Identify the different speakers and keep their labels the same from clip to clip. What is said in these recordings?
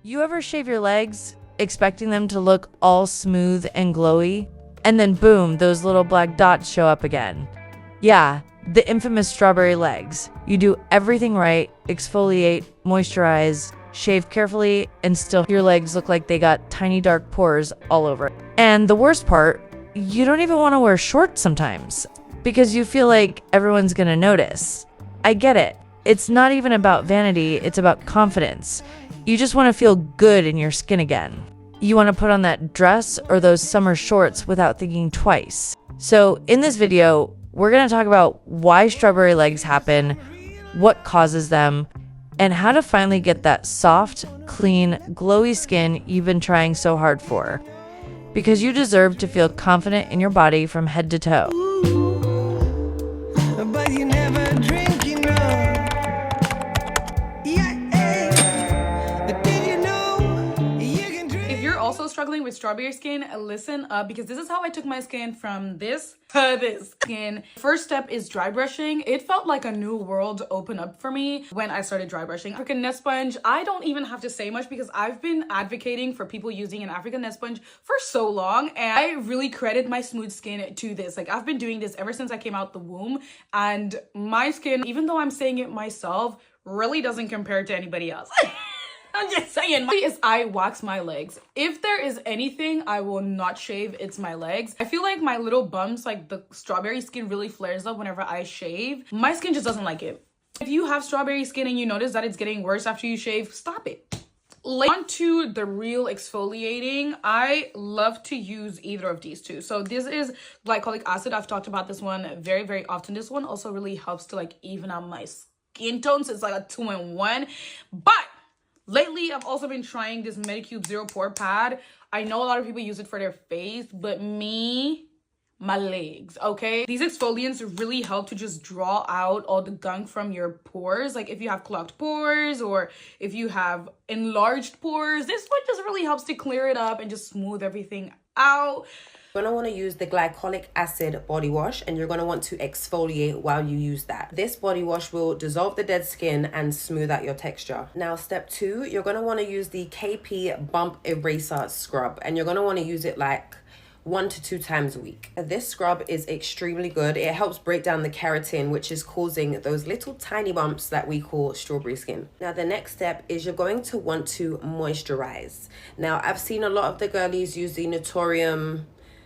Speaker 1: You ever shave your legs expecting them to look all smooth and glowy, and then boom, those little black dots show up again? Yeah, the infamous strawberry legs. You do everything right, exfoliate, moisturize, shave carefully, and still your legs look like they got tiny dark pores all over. And the worst part, you don't even want to wear shorts sometimes because you feel like everyone's gonna notice. I get it. It's not even about vanity, it's about confidence. You just want to feel good in your skin again. You want to put on that dress or those summer shorts without thinking twice. So in this video, we're going to talk about why strawberry legs happen, what causes them, and how to finally get that soft, clean, glowy skin you've been trying so hard for. Because you deserve to feel confident in your body from head to toe.
Speaker 2: But you never drink enough.
Speaker 3: If you're also struggling with strawberry skin, listen up, because this is how I took my skin from this to this skin. First step is dry brushing. It felt like a new world open up for me when I started dry brushing. African net sponge, I don't even have to say much because I've been advocating for people using an African net sponge for so long, and I really credit my smooth skin to this. Like, I've been doing this ever since I came out the womb, and my skin, even though I'm saying it myself, really doesn't compare to anybody else. I'm just saying, is I wax my legs. If there is anything I will not shave, it's my legs. I feel like my little bumps, like the strawberry skin, really flares up whenever I shave. My skin just doesn't like it. If you have strawberry skin and you notice that it's getting worse after you shave, stop it. On to the real exfoliating. I love to use either of these two. So this is glycolic acid. I've talked about this one very, very often. This one also really helps to like even out my skin tone. So it's like a 2-in-1. But lately, I've also been trying this Medicube Zero Pore Pad. I know a lot of people use it for their face, but me, my legs, okay? These exfoliants really help to just draw out all the gunk from your pores. Like if you have clogged pores or if you have enlarged pores, this one just really helps to clear it up and just smooth everything out.
Speaker 4: You're going to want to use the glycolic acid body wash, and you're going to want to exfoliate while you use that. This body wash will dissolve the dead skin and smooth out your texture. Now, step 2, you're going to want to use the KP Bump Eraser Scrub, and you're going to want to use it like 1 to 2 times a week. This scrub is extremely good. It helps break down the keratin, which is causing those little tiny bumps that we call strawberry skin. Now, the next step is you're going to want to moisturize. Now, I've seen a lot of the girlies use the Naturium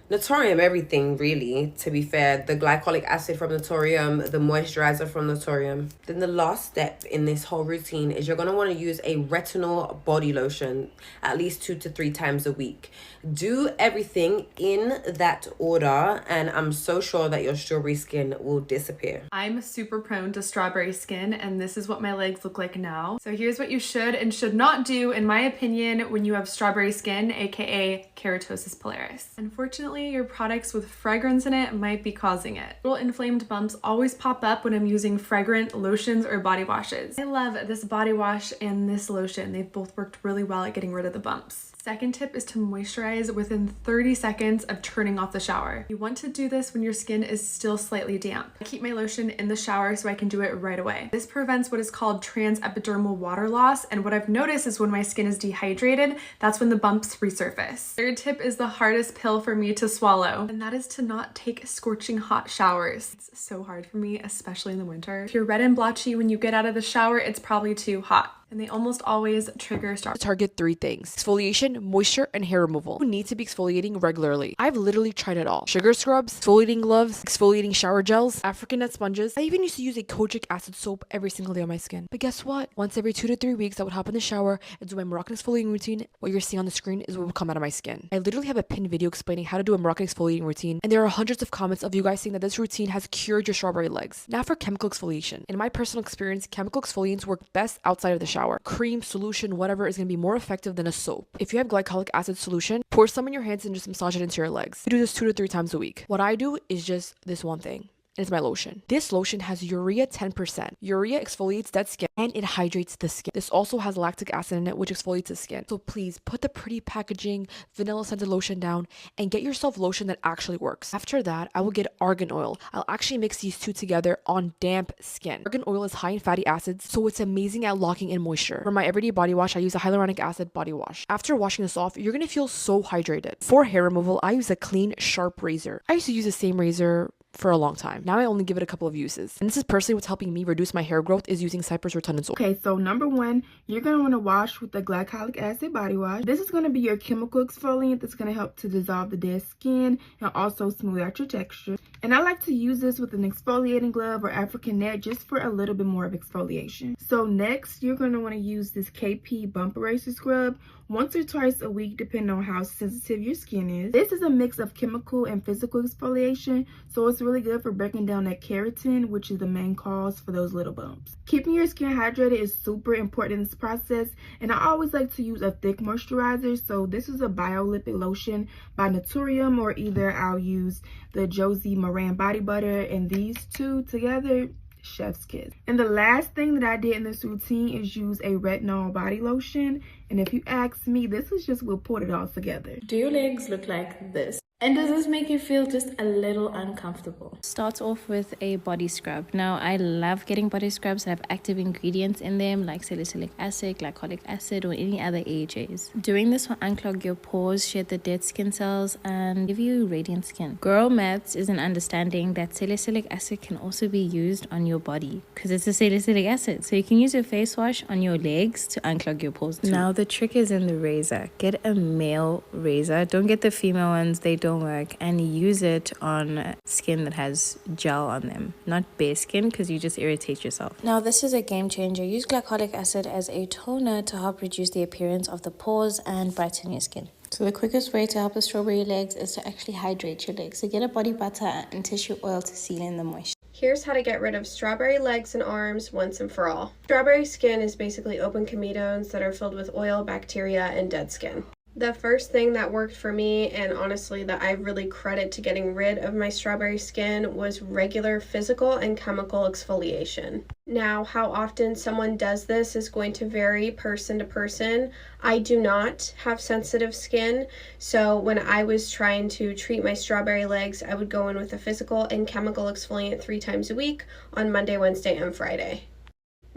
Speaker 4: everything, really, to be fair. The glycolic acid from Naturium, the moisturizer from Naturium. Then the last step in this whole routine is you're going to want to use a retinol body lotion at least 2 to 3 times a week. Do everything in that order, and I'm so sure that your strawberry skin will disappear.
Speaker 5: I'm super prone to strawberry skin, and this is what my legs look like now. So here's what you should and should not do, in my opinion, when you have strawberry skin, aka keratosis pilaris. Unfortunately, your products with fragrance in it might be causing it. Little inflamed bumps always pop up when I'm using fragrant lotions or body washes. I love this body wash and this lotion. They've both worked really well at getting rid of the bumps. Second tip is to moisturize within 30 seconds of turning off the shower. You want to do this when your skin is still slightly damp. I keep my lotion in the shower so I can do it right away. This prevents what is called transepidermal water loss, and what I've noticed is when my skin is dehydrated, that's when the bumps resurface. Third tip is the hardest pill for me to swallow, and that is to not take scorching hot showers. It's so hard for me, especially in the winter. If you're red and blotchy when you get out of the shower, it's probably too hot. And they almost always trigger strawberry.
Speaker 6: Target 3 things: exfoliation, moisture, and hair removal. You need to be exfoliating regularly. I've literally tried it all. Sugar scrubs, exfoliating gloves, exfoliating shower gels, African net sponges. I even used to use a kojic acid soap every single day on my skin. But guess what? Once every 2 to 3 weeks, I would hop in the shower and do my Moroccan exfoliating routine. What you're seeing on the screen is what would come out of my skin. I literally have a pinned video explaining how to do a Moroccan exfoliating routine, and there are hundreds of comments of you guys saying that this routine has cured your strawberry legs. Now for chemical exfoliation. In my personal experience, chemical exfoliants work best outside of the shower. Cream, solution, whatever, is going to be more effective than a soap. If you have glycolic acid solution, pour some in your hands and just massage it into your legs. You do this 2 to 3 times a week. What I do is just this one thing. and it's my lotion. This lotion has urea 10%. Urea exfoliates dead skin and it hydrates the skin. This also has lactic acid in it, which exfoliates the skin. So please put the pretty packaging, vanilla scented lotion down and get yourself lotion that actually works. After that, I will get argan oil. I'll actually mix these two together on damp skin. Argan oil is high in fatty acids, so it's amazing at locking in moisture. For my everyday body wash, I use a hyaluronic acid body wash. After washing this off, you're gonna feel so hydrated. For hair removal, I use a clean, sharp razor. I used to use the same razor for a long time. Now I only give it a couple of uses. And this is personally what's helping me reduce my hair growth is using cypress rotundans oil.
Speaker 7: Okay, so number one, you're going to want to wash with the glycolic acid body wash. This is going to be your chemical exfoliant that's going to help to dissolve the dead skin and also smooth out your texture. And I like to use this with an exfoliating glove or African net just for a little bit more of exfoliation. So next, you're going to want to use this KP bump eraser scrub once or twice a week depending on how sensitive your skin is. This is a mix of chemical and physical exfoliation, so it's really good for breaking down that keratin, which is the main cause for those little bumps. Keeping your skin hydrated is super important in this process, and I always like to use a thick moisturizer. So this is a biolipid lotion by Naturium, or either I'll use the Josie Moran body butter, and these two together, chef's kiss. And the last thing that I did in this routine is use a retinol body lotion, and if you ask me, this is just what put it all together.
Speaker 8: Do your legs look like this? And does this make you feel just a little uncomfortable?
Speaker 9: Starts off with a body scrub. Now, I love getting body scrubs that have active ingredients in them like salicylic acid, glycolic acid, or any other AHAs. Doing this will unclog your pores, shed the dead skin cells, and give you radiant skin. Girl maths is an understanding that salicylic acid can also be used on your body because it's a salicylic acid. So you can use your face wash on your legs to unclog your pores too. Now, the trick is in the razor. Get a male razor. Don't get the female ones. They don't work, and use it on skin that has gel on them, not bare skin, because you just irritate yourself. Now this is a game changer. Use glycolic acid as a toner to help reduce the appearance of the pores and brighten your skin. So the quickest way to help with strawberry legs is to actually hydrate your legs. So get a body butter and tissue oil to seal in the moisture.
Speaker 10: Here's how to get rid of strawberry legs and arms once and for all. Strawberry skin is basically open comedones that are filled with oil, bacteria, and dead skin. The first thing that worked for me, and honestly that I really credit to getting rid of my strawberry skin, was regular physical and chemical exfoliation. Now, how often someone does this is going to vary person to person. I do not have sensitive skin, so when I was trying to treat my strawberry legs, I would go in with a physical and chemical exfoliant 3 times a week on Monday, Wednesday, and Friday.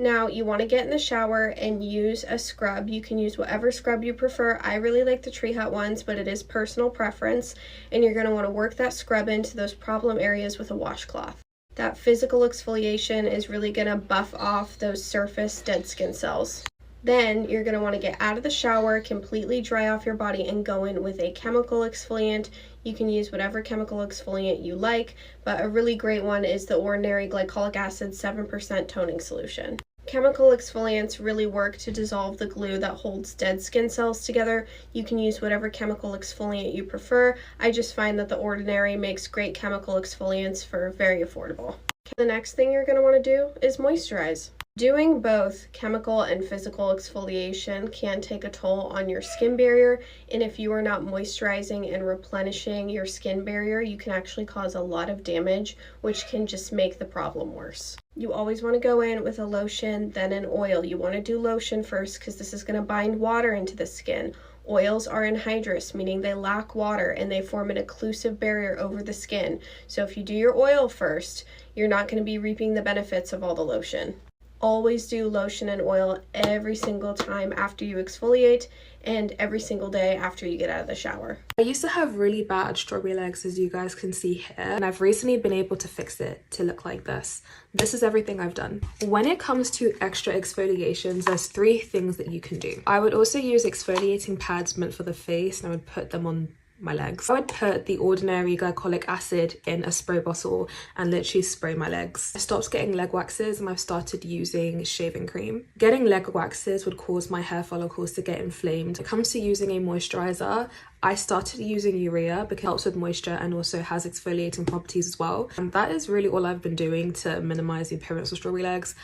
Speaker 10: Now, you want to get in the shower and use a scrub. You can use whatever scrub you prefer. I really like the Tree Hut ones, but it is personal preference, and you're going to want to work that scrub into those problem areas with a washcloth. That physical exfoliation is really going to buff off those surface dead skin cells. Then you're going to want to get out of the shower, completely dry off your body, and go in with a chemical exfoliant. You can use whatever chemical exfoliant you like, but a really great one is the Ordinary Glycolic Acid 7% toning solution. Chemical exfoliants really work to dissolve the glue that holds dead skin cells together. You can use whatever chemical exfoliant you prefer. I just find that the Ordinary makes great chemical exfoliants for very affordable. The next thing you're going to want to do is moisturize. Doing both chemical and physical exfoliation can take a toll on your skin barrier, and if you are not moisturizing and replenishing your skin barrier, you can actually cause a lot of damage, which can just make the problem worse. You always want to go in with a lotion, then an oil. You want to do lotion first because this is going to bind water into the skin. Oils are anhydrous, meaning they lack water and they form an occlusive barrier over the skin. So if you do your oil first, you're not going to be reaping the benefits of all the lotion. Always do lotion and oil every single time after you exfoliate and every single day after you get out of the shower.
Speaker 11: I used to have really bad strawberry legs, as you guys can see here, and I've recently been able to fix it to look like this. This is everything I've done. When it comes to extra exfoliations, there's 3 things that you can do. I would also use exfoliating pads meant for the face, and I would put them on my legs. I would put the Ordinary Glycolic Acid in a spray bottle and literally spray my legs. I stopped getting leg waxes and I've started using shaving cream. Getting leg waxes would cause my hair follicles to get inflamed. When it comes to using a moisturizer, I started using urea because it helps with moisture and also has exfoliating properties as well. And that is really all I've been doing to minimize the appearance of strawberry legs.